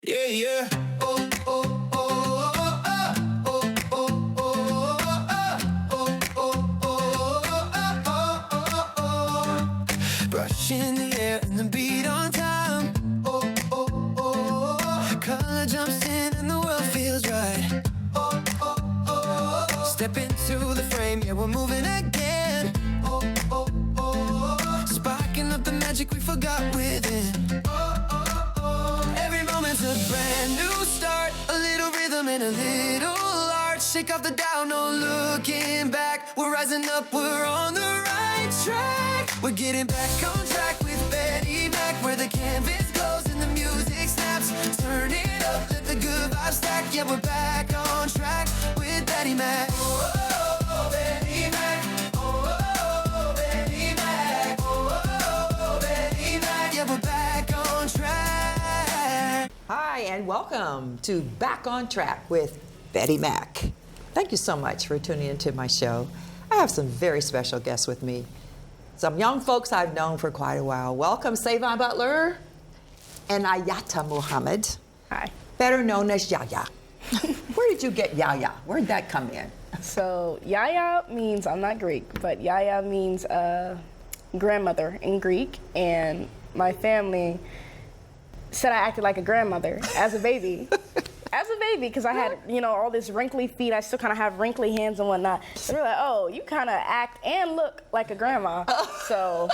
Yeah, yeah. Oh, oh, oh, oh, oh, oh, oh, oh, oh, oh, oh, oh. Brush in the air and the beat on time. Oh, oh, oh. Color jumps in and the world feels right. Oh, oh, oh. Step into the frame, yeah, we're moving again. Oh, oh, oh. Sparking up the magic we forgot within. Every moment's a brand new start. A little rhythm and a little art. Shake off the doubt, no looking back. We're rising up, we're on the right track. We're getting back on track with Betty Mac, where the canvas glows and the music snaps. Turn it up, let the good vibes stack. Yeah, we're back on track with Betty Mac. Oh, oh, oh, Betty Mac. Oh, oh, oh, Betty Mac. Oh, oh, oh, Betty Mac. Yeah, we're back on track. Hi, and welcome to Back on Track with Betty Mac. Thank you so much for tuning into my show. I have some very special guests with me. Some young folks I've known for quite a while. Welcome, Savon Butler and Ayata Muhammad. Hi. Better known as Yaya. Where did you get Yaya? Where did that come in? So Yaya means, I'm not Greek, but Yaya means grandmother in Greek, and my family said I acted like a grandmother as a baby. Because I had, all this wrinkly feet. I still kind of have wrinkly hands and whatnot. So they're like, oh, you kind of act and look like a grandma. So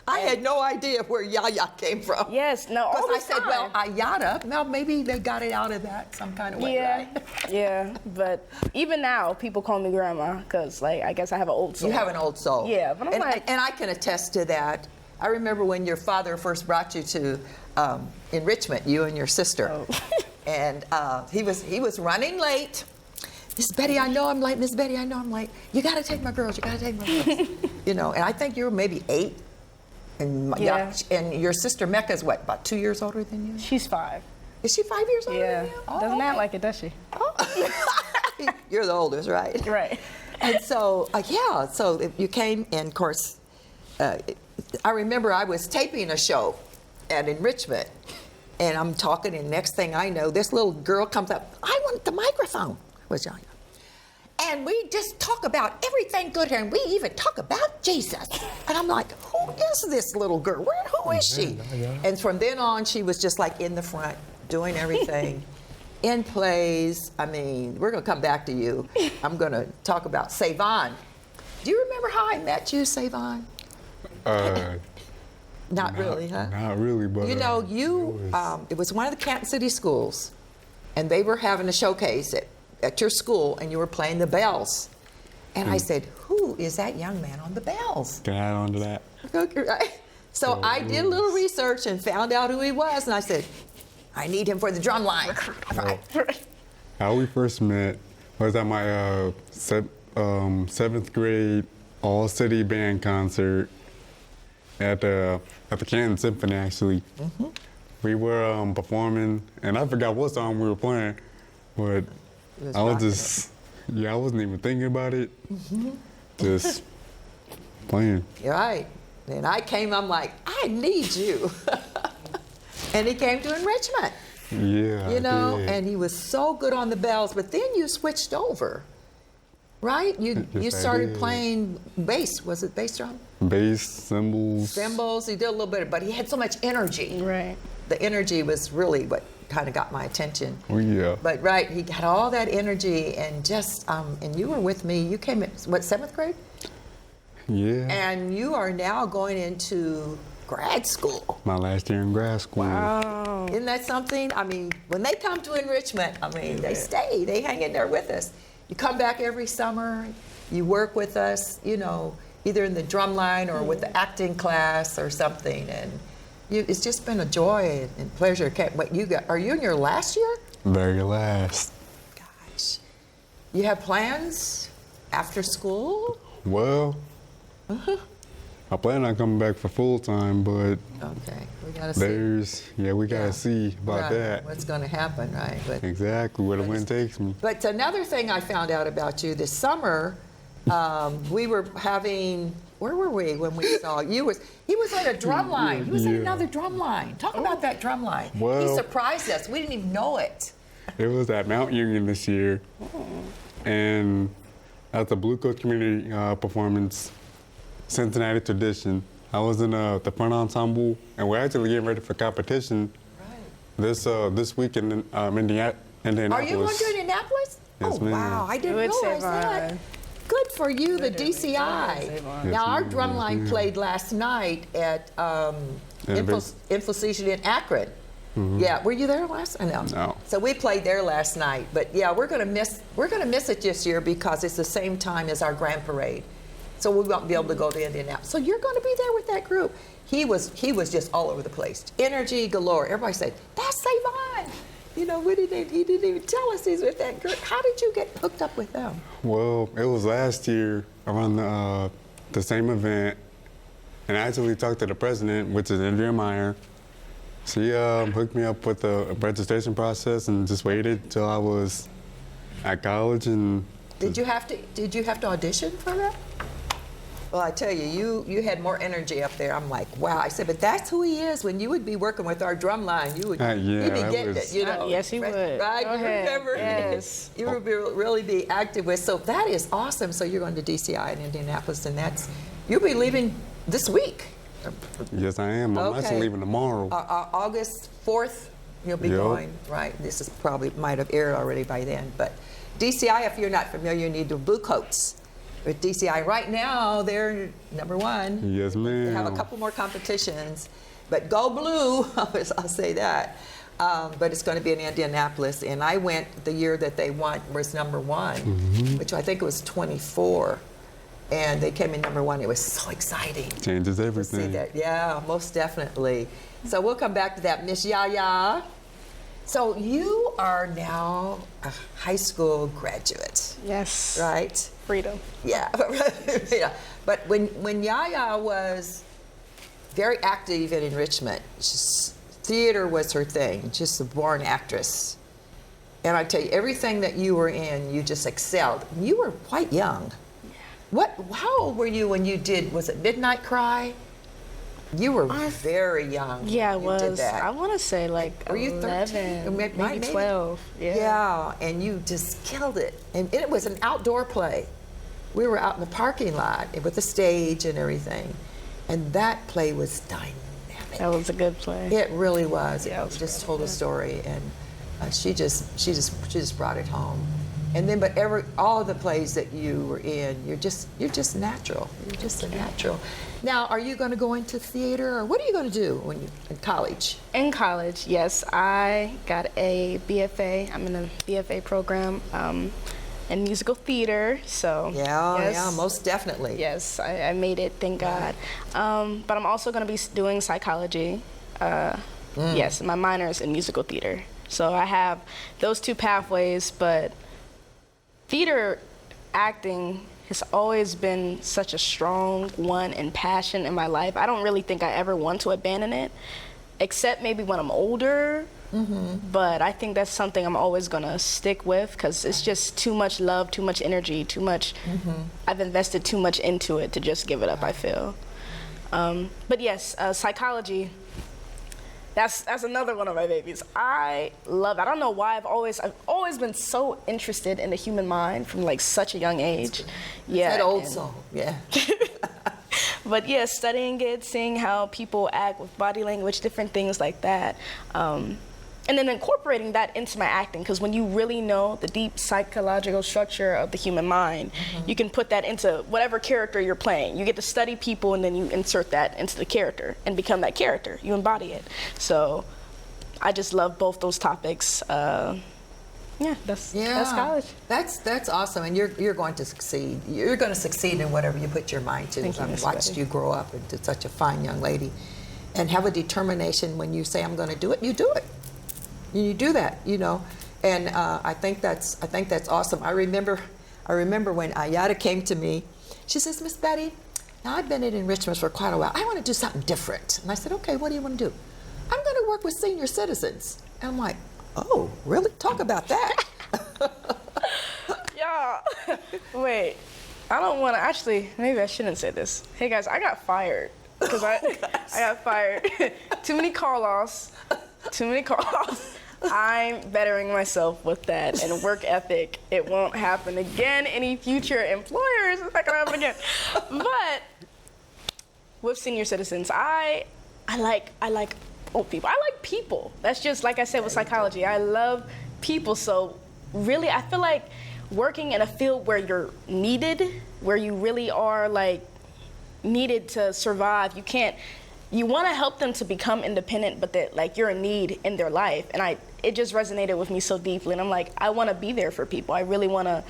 I had no idea where Yaya came from. yes, no, all Because the I said, time. well, Ayata. Well, maybe they got it out of that some kind of way, yeah, right? yeah. But even now, people call me grandma because, I guess I have an old soul. You have an old soul. Yeah, but I'm and, like- and I can attest to that. I remember when your father first brought you to EN-RICH-MENT, you and your sister. Oh. And he was running late. Miss Betty, I know I'm late. Miss Betty, I know I'm late. You got to take my girls. You got to take my girls. And I think you were maybe 8. And Yeah. and your sister Mecca's what, about 2 years older than you? She's 5. Is she 5 years older Yeah. than you? Oh, Doesn't act okay. like it, does she? You're the oldest, right? Right. And so, so you came, and of course, I remember I was taping a show at EN-RICH-MENT, and I'm talking, and next thing I know, this little girl comes up, I want the microphone. I was young. And we just talk about everything good here, and we even talk about Jesus. And I'm like, who is this little girl? Who is she? And from then on, she was just like in the front, doing everything. In plays. I mean, we're going to come back to you. I'm going to talk about Savon. Do you remember how I met you, Savon? Not really, huh? Not really, but it was one of the Canton City schools, and they were having a showcase at your school, and you were playing the bells. And I said, who is that young man on the bells? can I add on to that? Okay, right? So I did a little research and found out who he was, and I said, I need him for the drum line. Right. How we first met was at my 7th grade all-city band concert at the Canton Symphony, actually. Mm-hmm. We were performing, and I forgot what song we were playing, but I was just, I wasn't even thinking about it. Mm-hmm. Just playing. You're right. And I came, I'm like, I need you. And he came to EN-RICH-MENT, Yeah, I did. and he was so good on the bells, but then you switched over, right? You Yes, I started did. playing bass. Was it bass drum? Bass, cymbals. Cymbals. He did a little bit, but he had so much energy. Right. The energy was really what kind of got my attention. Oh, yeah. But right, he had all that energy, and just and you were with me. You came at what, 7th grade? Yeah. And you are now going into grad school. My last year in grad school. Wow. Isn't that something? I mean, when they come to EN-RICH-MENT, I mean, they stay. They hang in there with us. You come back every summer. You work with us, either in the drum line or with the acting class or something. And it's just been a joy and pleasure. Are you in your last year? Very last. Gosh. You have plans after school? Well, I plan on coming back for full time, but Okay, we gotta see. we gotta see about Right, that. what's gonna happen, right? But Exactly where the wind takes me. another thing I found out about you this summer, we were having where were we when we saw you? He was on a drum line. He was on Yeah. another drum line. Talk about that drum line. He Well- surprised us. We didn't even know it. It was at Mount Union this year, and at the Blue Coat Community Performance Cincinnati Tradition, I was in the front ensemble, and we're actually getting ready for competition this week in Indianapolis. Are you going to Indianapolis? Yes, oh, ma'am. wow. I didn't Good, realize that. Savon. Good for you, the Literally. DCI. Good, Savon. Now, Yes, our ma'am. drum Yes, line ma'am. played last night at Infos- Infostation in Akron. Yeah, were you there last? No. No. So we played there last night, but yeah, we're gonna miss it this year because it's the same time as our grand parade, so we won't be able to go to Indianapolis. So you're going to be there with that group. He was just all over the place, energy galore. Everybody said, "That's Savon." You know, he didn't even tell us he's with that group. How did you get hooked up with them? Well, it was last year around the same event, and I actually talked to the president, which is Andrea Meyer. She hooked me up with the registration process and just waited till I was at college. And Did you have to audition for that? Well, I tell you, you had more energy up there. I'm like, wow. I said, but that's who he is. When you would be working with our drum line, you would Yeah, you'd be that getting was- it, you know. Yes, he right, would. Right, Go you ahead. remember? Yes. You would really be active with. So that is awesome. So you're going to DCI in Indianapolis, and you'll be leaving this week. yes, I am. I'm Okay. actually leaving tomorrow. August 4th, you'll be Yep. going, right? This is probably might have aired already by then. But DCI, if you're not familiar, you need the Blue Coats. With DCI right now, they're number one. Yes, ma'am. They have a couple more competitions, but go blue, I'll say that. But it's going to be in Indianapolis, and I went the year that they won, was number one, which I think it was 24. And they came in number one. It was so exciting. Changes To see everything. that, yeah, most definitely. So we'll come back to that, Miss Yaya. So you are now a high school graduate, Yes. right? Freedom. Yeah, yeah. But when Yaya was very active in enrichment, theater was her thing, just a born actress. And I tell you, everything that you were in, you just excelled. You were quite young. How old were you when you did, was it Midnight Cry? You were very young. Yeah, I when you did was. that. I want to say like Were you 13? 11, Maybe maybe 12. Yeah. Yeah, and you just killed it. And it was an outdoor play. We were out in the parking lot with the stage and everything. And that play was dynamic. That was a good play. It really was. Yeah, it It was just great, told a story, and she just brought it home. And then, but all of the plays that you were in, you're just natural. You're just a natural. Now, are you going to go into theater, or what are you going to do when you're in college? In college, yes, I got a BFA. I'm in a BFA program in musical theater. So Yeah, yes, yeah, most definitely. Yes, I made it, thank God. But I'm also going to be doing psychology. Yes, my minor is in musical theater. So I have those two pathways, but theater acting has always been such a strong one and passion in my life. I don't really think I ever want to abandon it, except maybe when I'm older. But I think that's something I'm always gonna stick with because it's just too much love, too much energy, too much. I've invested too much into it to just give it up, I feel. But yes, psychology. That's another one of my babies. I love it. I don't know why I've always been so interested in the human mind from like such a young age. Yeah. That old and- song, yeah. But yeah, studying it, seeing how people act with body language, different things like that. And then incorporating that into my acting, because when you really know the deep psychological structure of the human mind, you can put that into whatever character you're playing. You get to study people and then you insert that into the character and become that character. You embody it. So I just love both those topics. Yeah, that's college. That's awesome, and you're going to succeed. You're going to succeed in whatever you put your mind to. Thank you, I've Miss watched Betty. you grow up into such a fine young lady, and have a determination. When you say I'm going to do it, you do it. You do that, you know, and I think that's awesome. I remember when Ayada came to me. She says, Miss Betty, now I've been in enrichment for quite a while. I want to do something different. And I said, okay, what do you want to do? I'm going to work with senior citizens. And I'm like, oh, really? Talk about that. Yeah. Wait. I don't want to, actually, maybe I shouldn't say this. Hey guys, I got fired. Because I got fired. Too many call-offs. I'm bettering myself with that and work ethic. It won't happen again. Any future employers, it's not gonna happen again. But with senior citizens, I like old people. I like people. That's just like I said with psychology. I love people. So really, I feel like working in a field where you're needed, where you really are like needed to survive. You want to help them to become independent, but that like you're a need in their life. And it just resonated with me so deeply. And I'm like, I want to be there for people. I really want to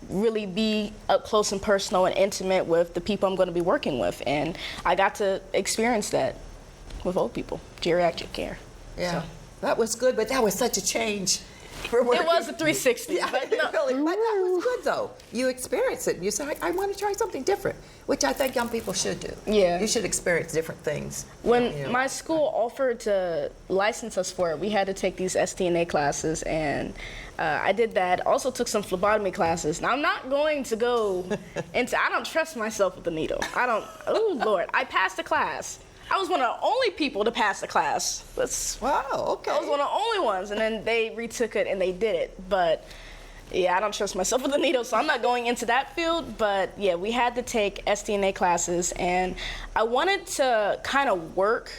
really be up close and personal and intimate with the people I'm going to be working with. And I got to experience that with old people, geriatric care. Yeah, So. that was good, but that was such a change. For It was a 360. Yeah, but no. really, but that was good though. You experienced it. And you said, I want to try something different, which I think young people should do. Yeah. You should experience different things. When you know. my school offered to license us for it, we had to take these STNA classes, and I did that. Also took some phlebotomy classes. Now I'm not going to go into. I don't trust myself with the needle. I don't. Oh Lord, I passed the class. I was one of the only people to pass the class. Wow, okay. I was one of the only ones, and then they retook it and they did it. But yeah, I don't trust myself with the needle, so I'm not going into that field. But yeah, we had to take STNA classes, and I wanted to kind of work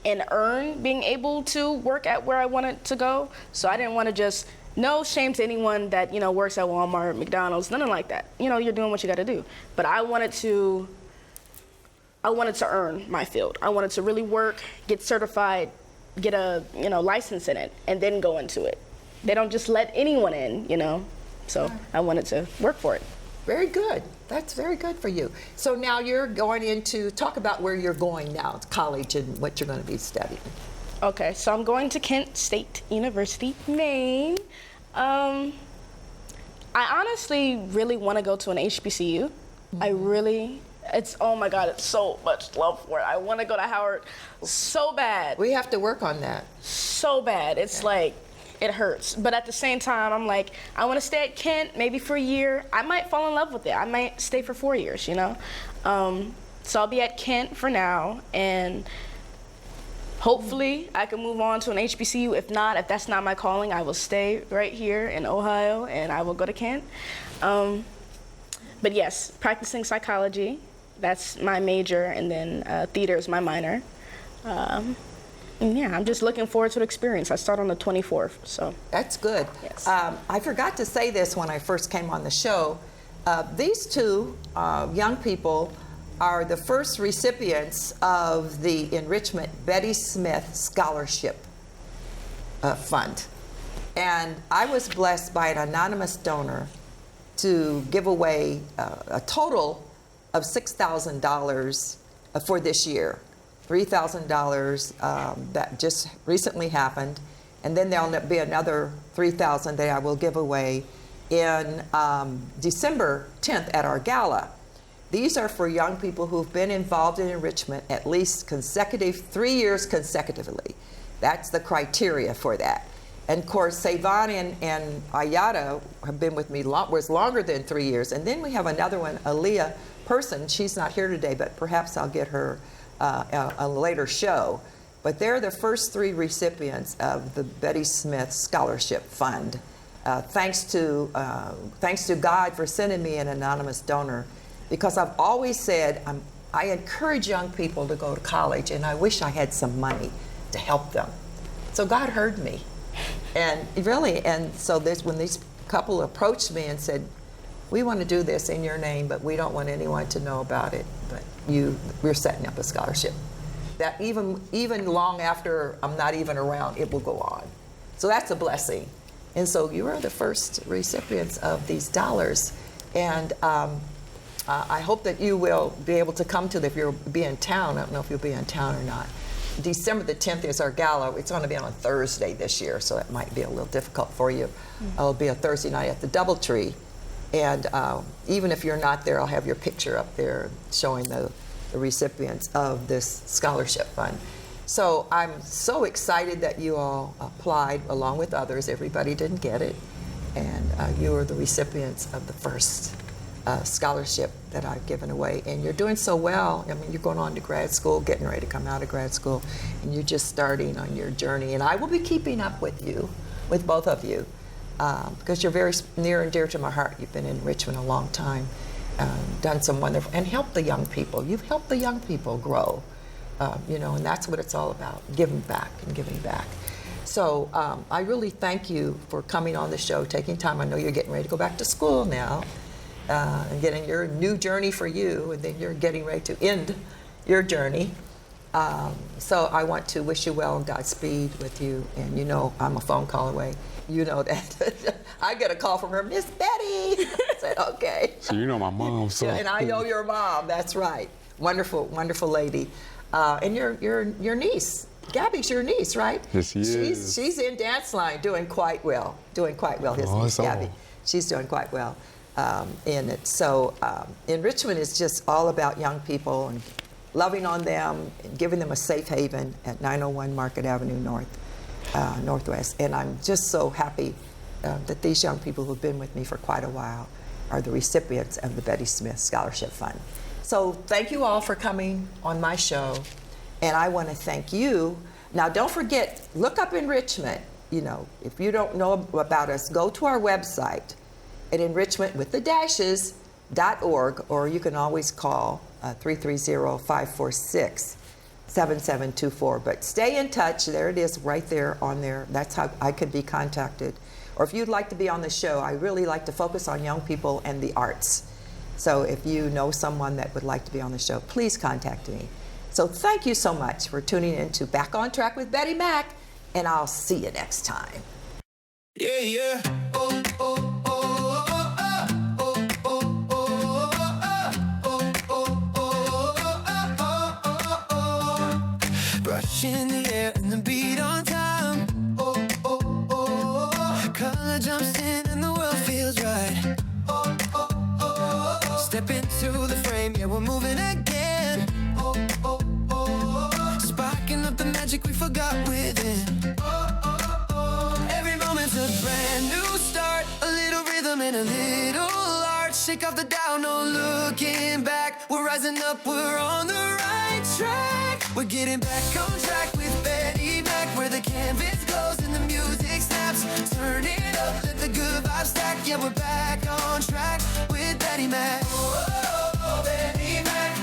and earn being able to work at where I wanted to go. So I didn't want to just, no shame to anyone that, you know, works at Walmart, McDonald's, nothing like that. You know, you're doing what you got to do. But I wanted to earn my field. I wanted to really work, get certified, get a, you know, license in it, and then go into it. They don't just let anyone in, you know. So I wanted to work for it. Very good. That's very good for you. So now you're going into, talk about where you're going now, college and what you're going to be studying. Okay, so I'm going to Kent State University, Maine. I honestly really want to go to an HBCU. Oh my God, it's so much love for it. I want to go to Howard so bad. We have to work on that. So bad. It's like, it hurts. But at the same time, I'm like, I want to stay at Kent maybe for a year. I might fall in love with it. I might stay for 4 years, you know? So I'll be at Kent for now, and hopefully I can move on to an HBCU. If not, if that's not my calling, I will stay right here in Ohio, and I will go to Kent. But yes, practicing psychology, that's my major, and then theater is my minor. And yeah, I'm just looking forward to the experience. I start on the 24th, so. That's good. Yes. I forgot to say this when I first came on the show. These two young people are the first recipients of the Enrichment Betty Smith Scholarship Fund. And I was blessed by an anonymous donor to give away a total of $6,000 for this year. $3,000 that just recently happened, and then there'll be another $3,000 that I will give away in December 10th at our gala. These are for young people who've been involved in enrichment at least 3 years consecutively. That's the criteria for that. And of course, Savon and Ayada have been with me was longer than 3 years. And then we have another one, Aaliyah Person. She's not here today, but perhaps I'll get her a later show. But they're the first 3 recipients of the Betty Smith Scholarship Fund. Thanks to God for sending me an anonymous donor, because I've always said I encourage young people to go to college, and I wish I had some money to help them. So God heard me. And really, and so when this couple approached me and said, we want to do this in your name, but we don't want anyone to know about it, but we're setting up a scholarship. That even long after I'm not even around, it will go on. So that's a blessing. And so you are the first recipients of these dollars. And I hope that you will be able to come to if you'll be in town. I don't know if you'll be in town or not. December the 10th is our gala. It's going to be on a Thursday this year, so that might be a little difficult for you. It'll be a Thursday night at the DoubleTree. And even if you're not there, I'll have your picture up there showing the recipients of this scholarship fund. So I'm so excited that you all applied along with others. Everybody didn't get it. And you are the recipients of the first scholarship that I've given away. And you're doing so well. I mean, you're going on to grad school, getting ready to come out of grad school, and you're just starting on your journey. And I will be keeping up with you, with both of you, because you're very near and dear to my heart. You've been in Richmond a long time, done some wonderful, and helped the young people. You've helped the young people grow, you know, and that's what it's all about, giving back and giving back. So I really thank you for coming on the show, taking time. I know you're getting ready to go back to school now, and getting your new journey for you, and then you're getting ready to end your journey. So I want to wish you well and Godspeed with you. And you know, I'm a phone call away. You know that. I get a call from her, Miss Betty. I said, okay. So you know my mom, so. Yeah, and I know your mom. That's right. Wonderful, wonderful lady. And your niece, Gabby's your niece, right? Yes, she is. She's in dance line, doing quite well. His niece, Gabby. She's doing quite well in it. So Enrichment is just all about young people and loving on them and giving them a safe haven at 901 Market Avenue Northwest. And I'm just so happy that these young people who've been with me for quite a while are the recipients of the Betty Smith Scholarship Fund. So thank you all for coming on my show. And I want to thank you. Now, don't forget, look up Enrichment. You know, if you don't know about us, go to our website at enrichmentwiththe-dashes.org, or you can always call 330-546-7724. But stay in touch. There it is right there on there. That's how I could be contacted. Or if you'd like to be on the show, I really like to focus on young people and the arts. So if you know someone that would like to be on the show, please contact me. So thank you so much for tuning in to Back on Track with Betty Mack, and I'll see you next time. Yeah, yeah. Oh, oh, oh, oh, oh, oh, oh, oh. Brushing the air and the beat on time. Oh, oh, oh, oh. Color jumps in and the world feels right. Oh, oh, oh, oh. Step into the frame, yeah, we're moving again. Oh, oh, oh, oh. Sparking up the magic we forgot within. Oh, oh, oh. Every moment's a brand new start. A little rhythm and a little art. Shake off the down, no looking back. We're rising up, we're on the right track. We're getting back on track with Betty Mack, where the canvas glows and the music snaps. Turn it up, let the good vibes stack. Yeah, we're back on track with Betty Mack. Oh, oh, oh, Betty Mack.